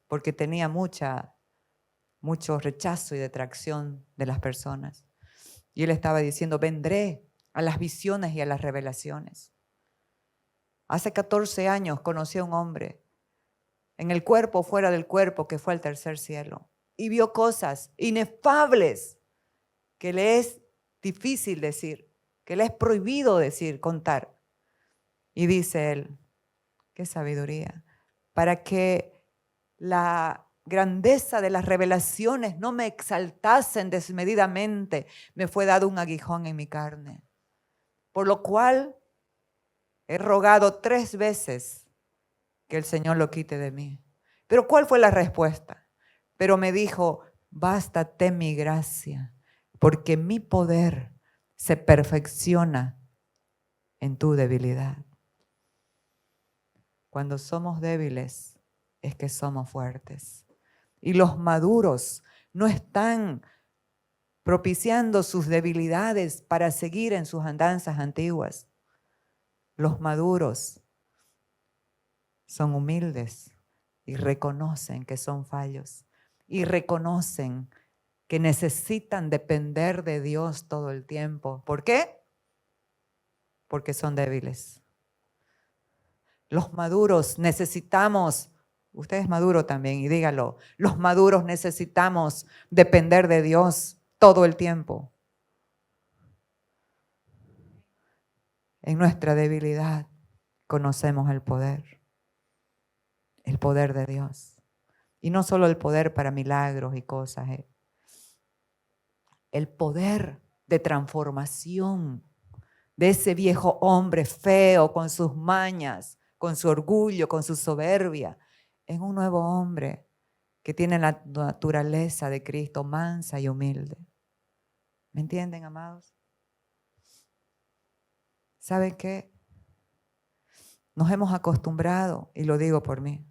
porque tenía mucho rechazo y detracción de las personas. Y él estaba diciendo: vendré a las visiones y a las revelaciones. Hace 14 años conocí a un hombre en el cuerpo o fuera del cuerpo que fue al tercer cielo y vio cosas inefables que le es difícil decir, que le es prohibido decir, contar. Y dice él: qué sabiduría, para que la grandeza de las revelaciones no me exaltasen desmedidamente, me fue dado un aguijón en mi carne, por lo cual he rogado 3 veces que el Señor lo quite de mí. Pero ¿cuál fue la respuesta? Pero me dijo: bástate mi gracia, porque mi poder se perfecciona en tu debilidad. Cuando somos débiles es que somos fuertes. Y los maduros no están propiciando sus debilidades para seguir en sus andanzas antiguas. Los maduros son humildes y reconocen que son fallos y reconocen que necesitan depender de Dios todo el tiempo. ¿Por qué? Porque son débiles. Los maduros necesitamos, usted es maduro también y dígalo, los maduros necesitamos depender de Dios todo el tiempo. En nuestra debilidad conocemos el poder de Dios. Y no solo el poder para milagros y cosas, el poder de transformación de ese viejo hombre feo con sus mañas, con su orgullo, con su soberbia, en un nuevo hombre que tiene la naturaleza de Cristo, mansa y humilde. ¿Me entienden, amados? ¿Saben qué? Nos hemos acostumbrado, y lo digo por mí,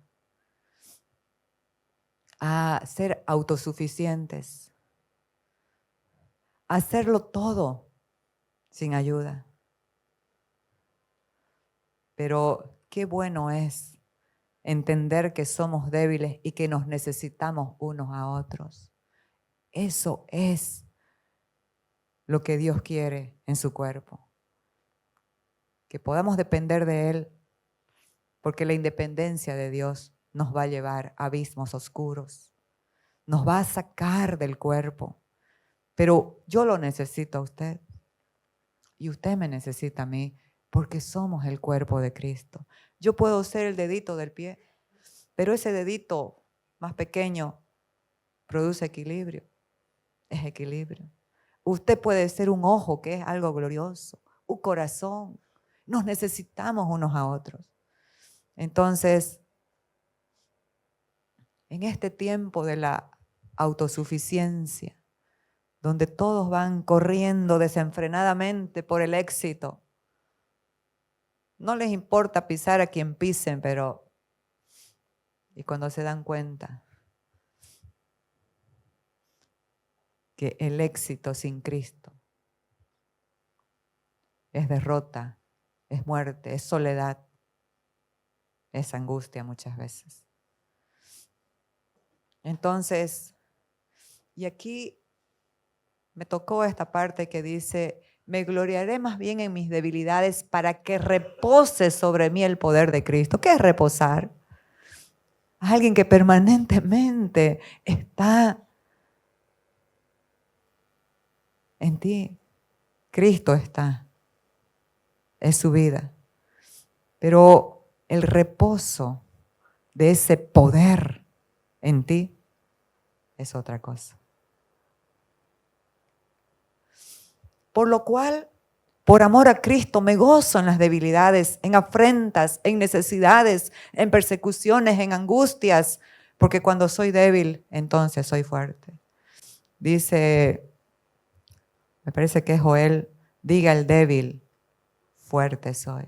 a ser autosuficientes, a hacerlo todo sin ayuda. Pero qué bueno es entender que somos débiles y que nos necesitamos unos a otros. Eso es lo que Dios quiere en su cuerpo. Que podamos depender de Él, porque la independencia de Dios nos va a llevar a abismos oscuros. Nos va a sacar del cuerpo. Pero yo lo necesito a usted. Y usted me necesita a mí, porque somos el cuerpo de Cristo. Yo puedo ser el dedito del pie, pero ese dedito más pequeño produce equilibrio. Es equilibrio. Usted puede ser un ojo, que es algo glorioso, un corazón. Nos necesitamos unos a otros. Entonces, en este tiempo de la autosuficiencia, donde todos van corriendo desenfrenadamente por el éxito, no les importa pisar a quien pisen, pero y cuando se dan cuenta que el éxito sin Cristo es derrota, es muerte, es soledad, es angustia muchas veces. Entonces, y aquí me tocó esta parte que dice, me gloriaré más bien en mis debilidades para que repose sobre mí el poder de Cristo. ¿Qué es reposar? Alguien que permanentemente está en ti. Cristo está, es su vida. Pero el reposo de ese poder en ti es otra cosa. Por lo cual, por amor a Cristo, me gozo en las debilidades, en afrentas, en necesidades, en persecuciones, en angustias, porque cuando soy débil, entonces soy fuerte. Dice, me parece que es Joel, diga el débil, fuerte soy.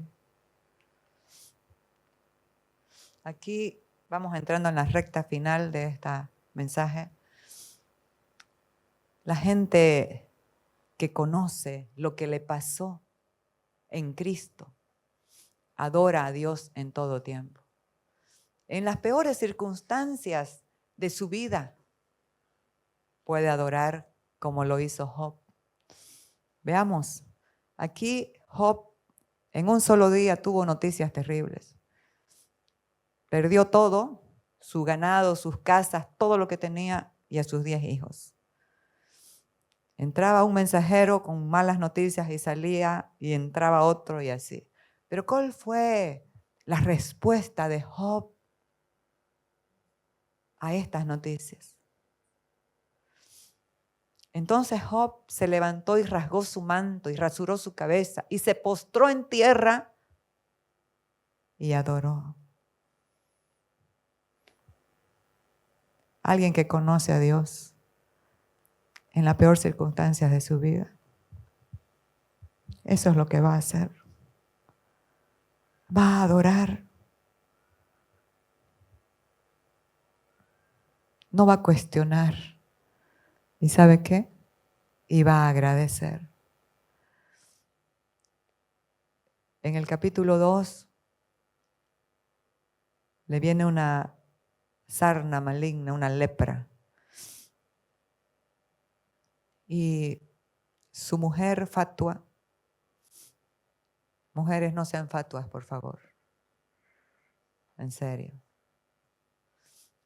Aquí vamos entrando en la recta final de este mensaje. La gente que conoce lo que le pasó en Cristo adora a Dios en todo tiempo. En las peores circunstancias de su vida puede adorar como lo hizo Job. Veamos, aquí Job en un solo día tuvo noticias terribles. Perdió todo, su ganado, sus casas, todo lo que tenía y a sus 10 hijos. Entraba un mensajero con malas noticias y salía y entraba otro y así. Pero ¿cuál fue la respuesta de Job a estas noticias? Entonces Job se levantó y rasgó su manto y rasuró su cabeza y se postró en tierra y adoró. Alguien que conoce a Dios en las peores circunstancias de su vida. Eso es lo que va a hacer. Va a adorar. No va a cuestionar. ¿Y sabe qué? Y va a agradecer. En el capítulo 2 le viene una sarna maligna, una lepra, Y su mujer fatua, mujeres no sean fatuas, por favor, en serio.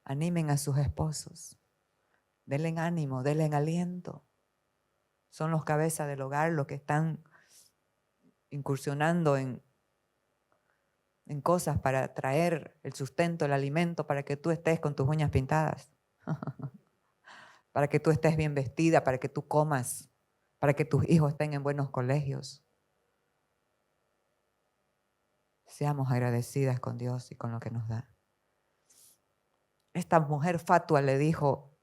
Animen a sus esposos, denle ánimo, denle aliento. Son los cabezas del hogar los que están incursionando en cosas para traer el sustento, el alimento, para que tú estés con tus uñas pintadas, para que tú estés bien vestida, para que tú comas, para que tus hijos estén en buenos colegios. Seamos agradecidas con Dios y con lo que nos da. Esta mujer fatua le dijo: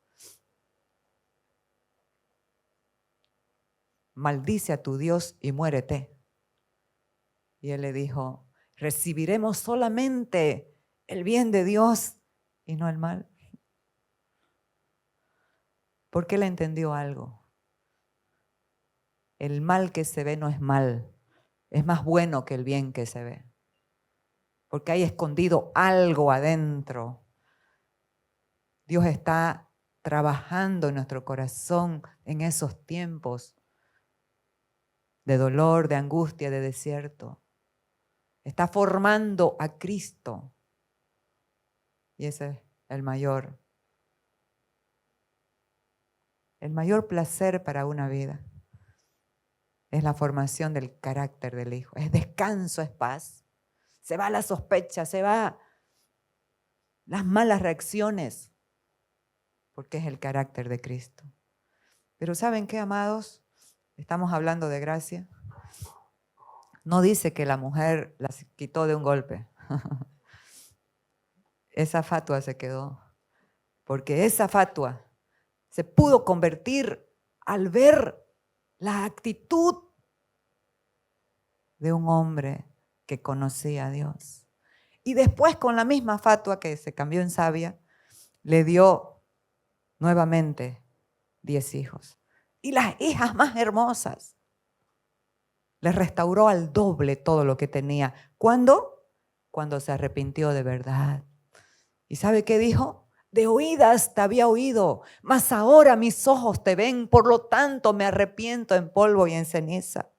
maldice a tu Dios y muérete. Y él le dijo: recibiremos solamente el bien de Dios y no el mal. Porque él entendió algo. El mal que se ve no es mal, es más bueno que el bien que se ve. Porque hay escondido algo adentro. Dios está trabajando en nuestro corazón en esos tiempos de dolor, de angustia, de desierto. Está formando a Cristo. Y ese es el mayor placer para una vida. Es la formación del carácter del Hijo. Es descanso, es paz. Se va la sospecha, se va las malas reacciones, porque es el carácter de Cristo. Pero ¿saben qué, amados? Estamos hablando de gracia. No dice que la mujer las quitó de un golpe. Esa fatua se quedó. Porque esa fatua se pudo convertir al ver la actitud de un hombre que conocía a Dios. Y después, con la misma fatua que se cambió en sabia, le dio nuevamente 10 hijos. Y las hijas más hermosas. Le restauró al doble todo lo que tenía. ¿Cuándo? Cuando se arrepintió de verdad. ¿Y sabe qué dijo? De oídas te había oído, mas ahora mis ojos te ven, por lo tanto me arrepiento en polvo y en ceniza.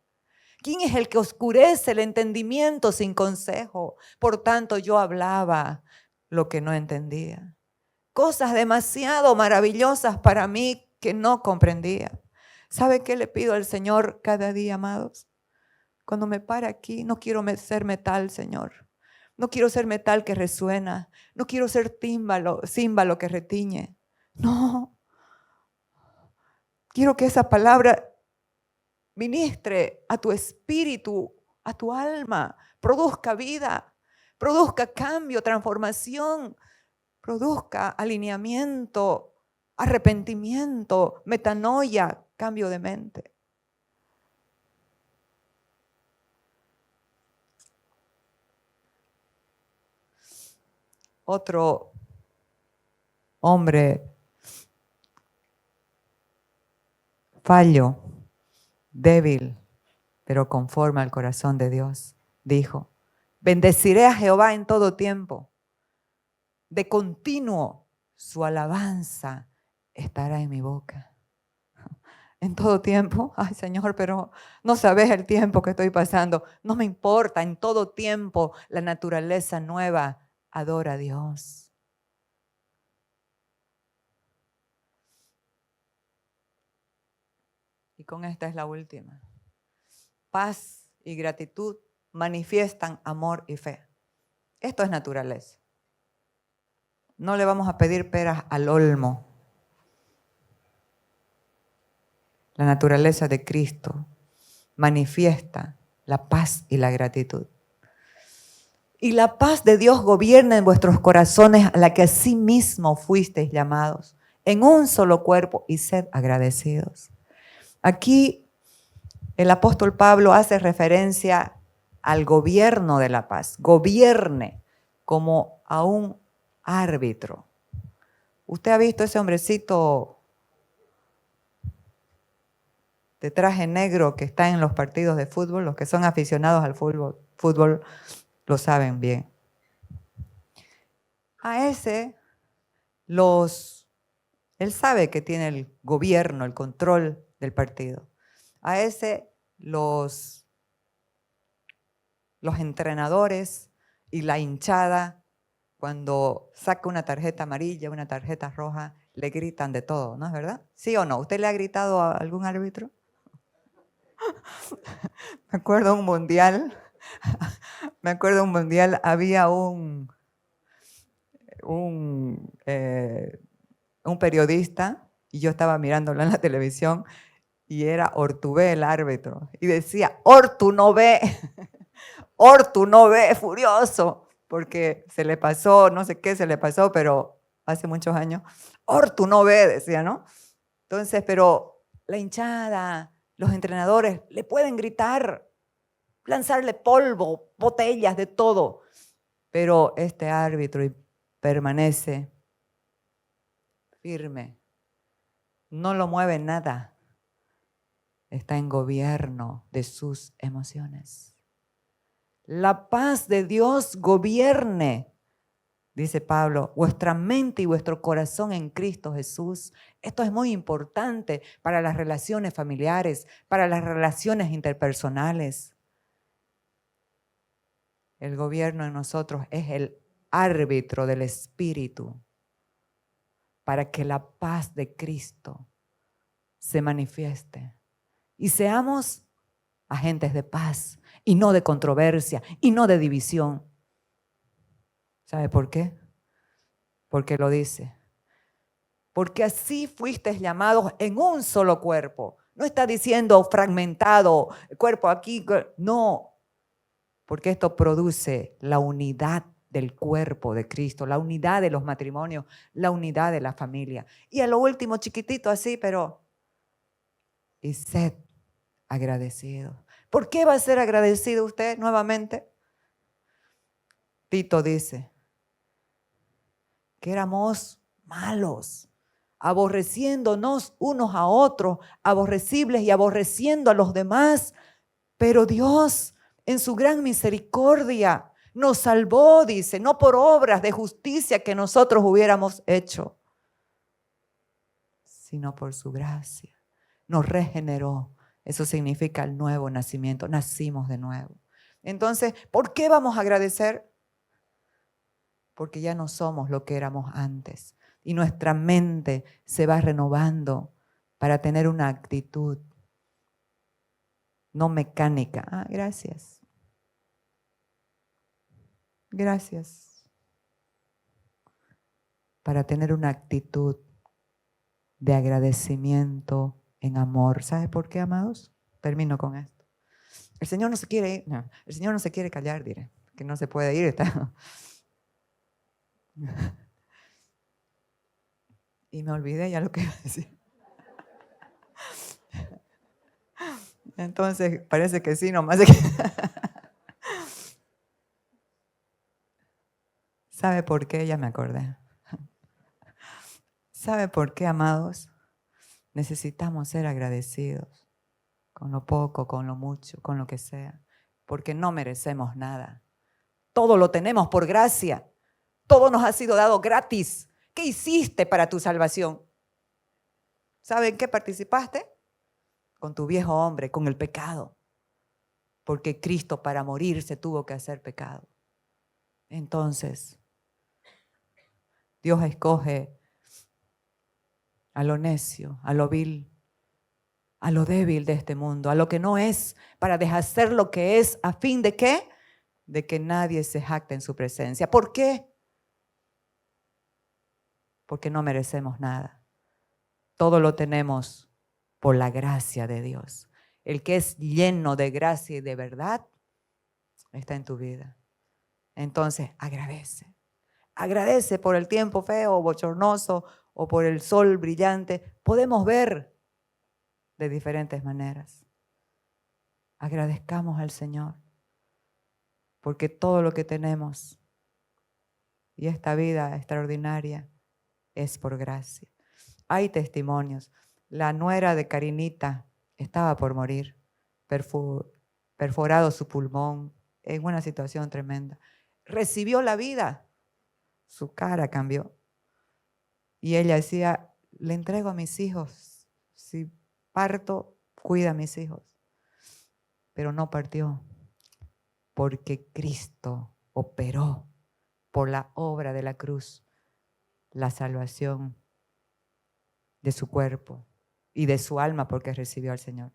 ¿Quién es el que oscurece el entendimiento sin consejo? Por tanto yo hablaba lo que no entendía. Cosas demasiado maravillosas para mí que no comprendía. ¿Sabe qué le pido al Señor cada día, amados? Cuando me para aquí, no quiero ser metal, Señor. No quiero ser metal que resuena. No quiero ser címbalo que retiñe. No. Quiero que esa palabra ministre a tu espíritu, a tu alma, produzca vida, produzca cambio, transformación, produzca alineamiento, arrepentimiento, metanoia, cambio de mente. Otro hombre fallo, débil, pero conforme al corazón de Dios, dijo: bendeciré a Jehová en todo tiempo. De continuo su alabanza estará en mi boca. En todo tiempo. Ay, Señor, pero no sabes el tiempo que estoy pasando. No me importa, en todo tiempo la naturaleza nueva adora a Dios. Y con esta es la última. Paz y gratitud manifiestan amor y fe. Esto es naturaleza. No le vamos a pedir peras al olmo. La naturaleza de Cristo manifiesta la paz y la gratitud. Y la paz de Dios gobierna en vuestros corazones, a la que asimismo fuisteis llamados, en un solo cuerpo, y sed agradecidos. Aquí el apóstol Pablo hace referencia al gobierno de la paz. Gobierne como a un árbitro. ¿Usted ha visto ese hombrecito de traje negro que está en los partidos de fútbol? Los que son aficionados al fútbol lo saben bien. A ese él sabe que tiene el gobierno, el control del partido. A ese los entrenadores y la hinchada, cuando saca una tarjeta amarilla, una tarjeta roja, le gritan de todo, ¿no es verdad? ¿Sí o no? ¿Usted le ha gritado a algún árbitro? Me acuerdo un mundial, había un periodista y yo estaba mirándolo en la televisión y era Ortubé el árbitro y decía, Ortu no ve, Ortu no ve, furioso, porque se le pasó, no sé qué se le pasó, pero hace muchos años, Ortu no ve, decía, ¿no? Entonces, pero la hinchada, los entrenadores le pueden gritar, lanzarle polvo, botellas, de todo, pero este árbitro permanece firme, no lo mueve nada, está en gobierno de sus emociones. La paz de Dios gobierne, dice Pablo, vuestra mente y vuestro corazón en Cristo Jesús. Esto es muy importante para las relaciones familiares, para las relaciones interpersonales. El gobierno en nosotros es el árbitro del Espíritu para que la paz de Cristo se manifieste y seamos agentes de paz y no de controversia y no de división. ¿Sabe por qué? Porque lo dice. Porque así fuisteis llamados en un solo cuerpo. No está diciendo fragmentado, cuerpo aquí, no. Porque esto produce la unidad del cuerpo de Cristo, la unidad de los matrimonios, la unidad de la familia. Y a lo último, chiquitito así, pero y sed agradecido. ¿Por qué va a ser agradecido usted nuevamente? Tito dice que éramos malos, aborreciéndonos unos a otros, aborrecibles y aborreciendo a los demás, pero Dios en su gran misericordia nos salvó, dice, no por obras de justicia que nosotros hubiéramos hecho, sino por su gracia. Nos regeneró. Eso significa el nuevo nacimiento. Nacimos de nuevo. Entonces, ¿por qué vamos a agradecer? Porque ya no somos lo que éramos antes. Y nuestra mente se va renovando para tener una actitud no mecánica. Ah, gracias. Gracias. Para tener una actitud de agradecimiento en amor. ¿Sabe por qué, amados? Termino con esto. El Señor no se quiere ir, no, el Señor no se quiere callar, diré, que no se puede ir. Está. Y me olvidé ya lo que iba a decir. Entonces, parece que sí, nomás. ¿Sabe por qué? Ya me acordé. ¿Sabe por qué, amados? Necesitamos ser agradecidos con lo poco, con lo mucho, con lo que sea, porque no merecemos nada. Todo lo tenemos por gracia. Todo nos ha sido dado gratis. ¿Qué hiciste para tu salvación? ¿Sabe en qué participaste? Con tu viejo hombre, con el pecado. Porque Cristo para morir se tuvo que hacer pecado. Entonces, Dios escoge a lo necio, a lo vil, a lo débil de este mundo, a lo que no es, para deshacer lo que es, ¿a fin de qué? De que nadie se jacte en su presencia. ¿Por qué? Porque no merecemos nada. Todo lo tenemos por la gracia de Dios. El que es lleno de gracia y de verdad está en tu vida. Entonces, agradece. Agradece por el tiempo feo, bochornoso o por el sol brillante. Podemos ver de diferentes maneras. Agradezcamos al Señor porque todo lo que tenemos y esta vida extraordinaria es por gracia. Hay testimonios. La nuera de Karinita estaba por morir, perforado su pulmón, en una situación tremenda. Recibió la vida, su cara cambió. Y ella decía, le entrego a mis hijos, si parto, cuida a mis hijos. Pero no partió, porque Cristo operó por la obra de la cruz la salvación de su cuerpo y de su alma, porque recibió al Señor.